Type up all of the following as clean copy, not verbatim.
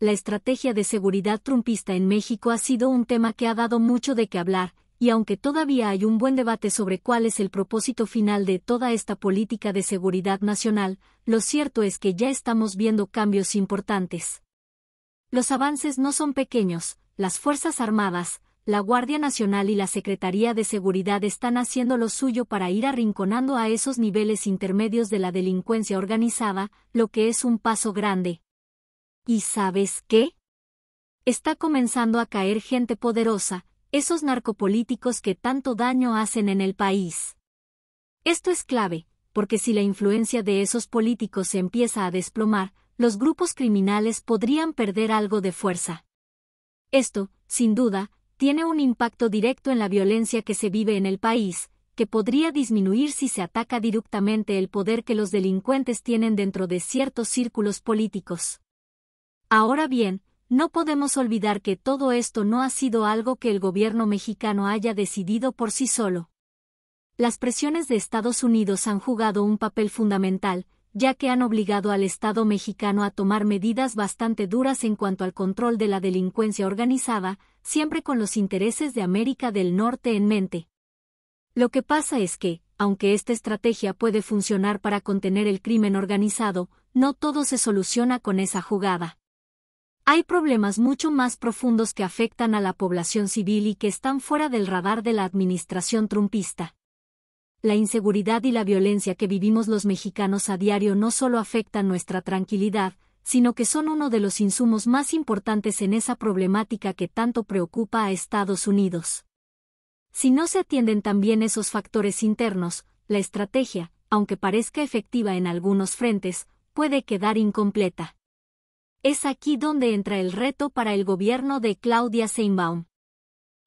La estrategia de seguridad trumpista en México ha sido un tema que ha dado mucho de qué hablar, y aunque todavía hay un buen debate sobre cuál es el propósito final de toda esta política de seguridad nacional, lo cierto es que ya estamos viendo cambios importantes. Los avances no son pequeños. Las Fuerzas Armadas, la Guardia Nacional y la Secretaría de Seguridad están haciendo lo suyo para ir arrinconando a esos niveles intermedios de la delincuencia organizada, lo que es un paso grande. ¿Y sabes qué? Está comenzando a caer gente poderosa, esos narcopolíticos que tanto daño hacen en el país. Esto es clave, porque si la influencia de esos políticos se empieza a desplomar, los grupos criminales podrían perder algo de fuerza. Esto, sin duda, tiene un impacto directo en la violencia que se vive en el país, que podría disminuir si se ataca directamente el poder que los delincuentes tienen dentro de ciertos círculos políticos. Ahora bien, no podemos olvidar que todo esto no ha sido algo que el gobierno mexicano haya decidido por sí solo. Las presiones de Estados Unidos han jugado un papel fundamental, ya que han obligado al Estado mexicano a tomar medidas bastante duras en cuanto al control de la delincuencia organizada, siempre con los intereses de América del Norte en mente. Lo que pasa es que, aunque esta estrategia puede funcionar para contener el crimen organizado, no todo se soluciona con esa jugada. Hay problemas mucho más profundos que afectan a la población civil y que están fuera del radar de la administración trumpista. La inseguridad y la violencia que vivimos los mexicanos a diario no solo afectan nuestra tranquilidad, sino que son uno de los insumos más importantes en esa problemática que tanto preocupa a Estados Unidos. Si no se atienden también esos factores internos, la estrategia, aunque parezca efectiva en algunos frentes, puede quedar incompleta. Es aquí donde entra el reto para el gobierno de Claudia Sheinbaum.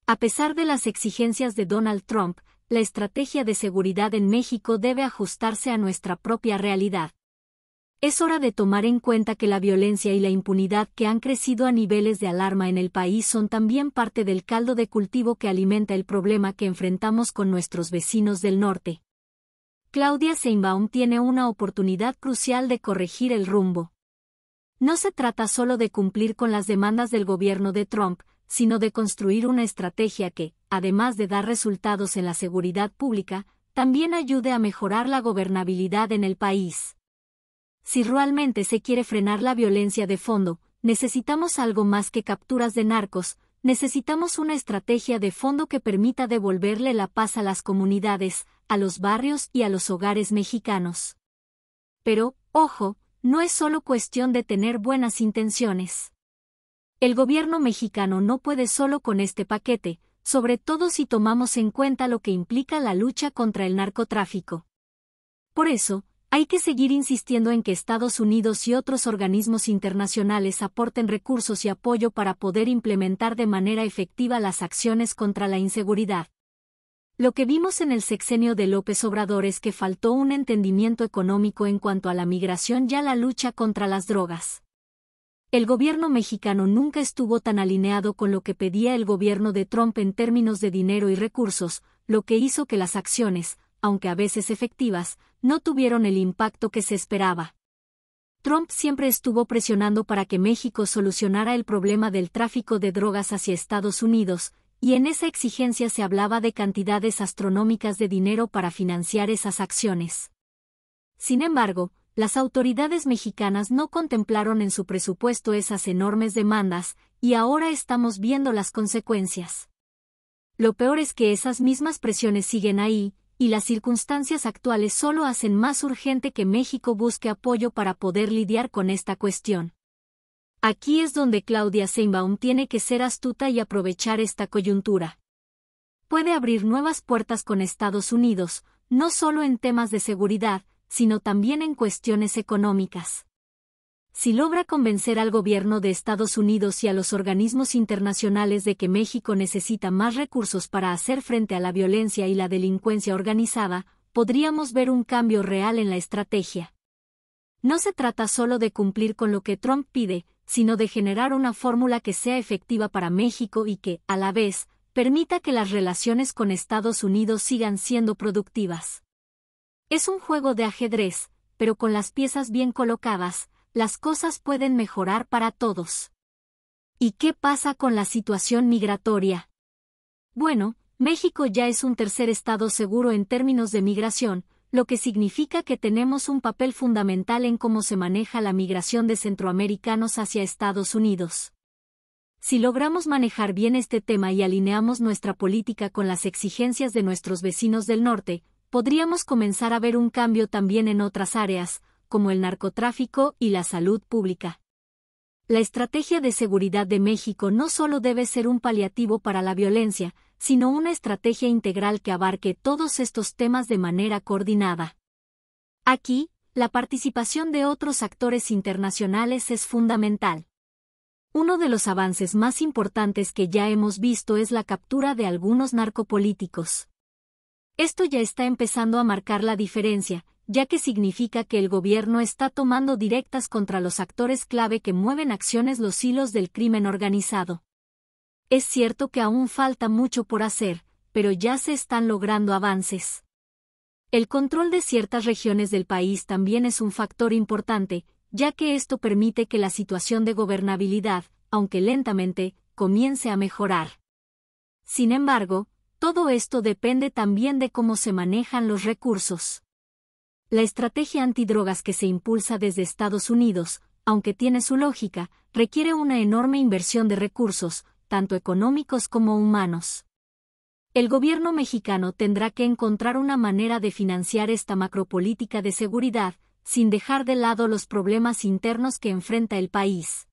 A pesar de las exigencias de Donald Trump, la estrategia de seguridad en México debe ajustarse a nuestra propia realidad. Es hora de tomar en cuenta que la violencia y la impunidad que han crecido a niveles de alarma en el país son también parte del caldo de cultivo que alimenta el problema que enfrentamos con nuestros vecinos del norte. Claudia Sheinbaum tiene una oportunidad crucial de corregir el rumbo. No se trata solo de cumplir con las demandas del gobierno de Trump, sino de construir una estrategia que, además de dar resultados en la seguridad pública, también ayude a mejorar la gobernabilidad en el país. Si realmente se quiere frenar la violencia de fondo, necesitamos algo más que capturas de narcos, necesitamos una estrategia de fondo que permita devolverle la paz a las comunidades, a los barrios y a los hogares mexicanos. Pero, ojo, no es solo cuestión de tener buenas intenciones. El gobierno mexicano no puede solo con este paquete, sobre todo si tomamos en cuenta lo que implica la lucha contra el narcotráfico. Por eso, hay que seguir insistiendo en que Estados Unidos y otros organismos internacionales aporten recursos y apoyo para poder implementar de manera efectiva las acciones contra la inseguridad. Lo que vimos en el sexenio de López Obrador es que faltó un entendimiento económico en cuanto a la migración y a la lucha contra las drogas. El gobierno mexicano nunca estuvo tan alineado con lo que pedía el gobierno de Trump en términos de dinero y recursos, lo que hizo que las acciones, aunque a veces efectivas, no tuvieron el impacto que se esperaba. Trump siempre estuvo presionando para que México solucionara el problema del tráfico de drogas hacia Estados Unidos, y en esa exigencia se hablaba de cantidades astronómicas de dinero para financiar esas acciones. Sin embargo, las autoridades mexicanas no contemplaron en su presupuesto esas enormes demandas, y ahora estamos viendo las consecuencias. Lo peor es que esas mismas presiones siguen ahí, y las circunstancias actuales solo hacen más urgente que México busque apoyo para poder lidiar con esta cuestión. Aquí es donde Claudia Sheinbaum tiene que ser astuta y aprovechar esta coyuntura. Puede abrir nuevas puertas con Estados Unidos, no solo en temas de seguridad, sino también en cuestiones económicas. Si logra convencer al gobierno de Estados Unidos y a los organismos internacionales de que México necesita más recursos para hacer frente a la violencia y la delincuencia organizada, podríamos ver un cambio real en la estrategia. No se trata solo de cumplir con lo que Trump pide, sino de generar una fórmula que sea efectiva para México y que, a la vez, permita que las relaciones con Estados Unidos sigan siendo productivas. Es un juego de ajedrez, pero con las piezas bien colocadas, las cosas pueden mejorar para todos. ¿Y qué pasa con la situación migratoria? Bueno, México ya es un tercer estado seguro en términos de migración, lo que significa que tenemos un papel fundamental en cómo se maneja la migración de centroamericanos hacia Estados Unidos. Si logramos manejar bien este tema y alineamos nuestra política con las exigencias de nuestros vecinos del norte, podríamos comenzar a ver un cambio también en otras áreas, como el narcotráfico y la salud pública. La estrategia de seguridad de México no solo debe ser un paliativo para la violencia, sino una estrategia integral que abarque todos estos temas de manera coordinada. Aquí, la participación de otros actores internacionales es fundamental. Uno de los avances más importantes que ya hemos visto es la captura de algunos narcopolíticos. Esto ya está empezando a marcar la diferencia, ya que significa que el gobierno está tomando directas contra los actores clave que mueven acciones los hilos del crimen organizado. Es cierto que aún falta mucho por hacer, pero ya se están logrando avances. El control de ciertas regiones del país también es un factor importante, ya que esto permite que la situación de gobernabilidad, aunque lentamente, comience a mejorar. Sin embargo, todo esto depende también de cómo se manejan los recursos. La estrategia antidrogas que se impulsa desde Estados Unidos, aunque tiene su lógica, requiere una enorme inversión de recursos, tanto económicos como humanos. El gobierno mexicano tendrá que encontrar una manera de financiar esta macropolítica de seguridad, sin dejar de lado los problemas internos que enfrenta el país.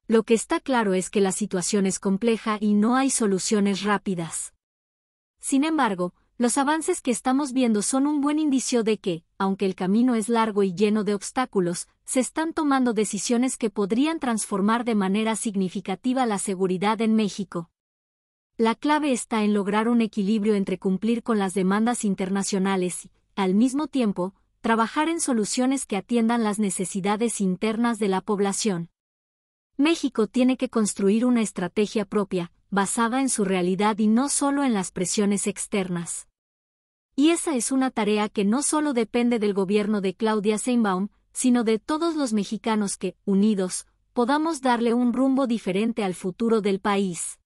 Lo que está claro es que la situación es compleja y no hay soluciones rápidas. Sin embargo, los avances que estamos viendo son un buen indicio de que, aunque el camino es largo y lleno de obstáculos, se están tomando decisiones que podrían transformar de manera significativa la seguridad en México. La clave está en lograr un equilibrio entre cumplir con las demandas internacionales y, al mismo tiempo, trabajar en soluciones que atiendan las necesidades internas de la población. México tiene que construir una estrategia propia, basada en su realidad y no solo en las presiones externas. Y esa es una tarea que no solo depende del gobierno de Claudia Sheinbaum, sino de todos los mexicanos que, unidos, podamos darle un rumbo diferente al futuro del país.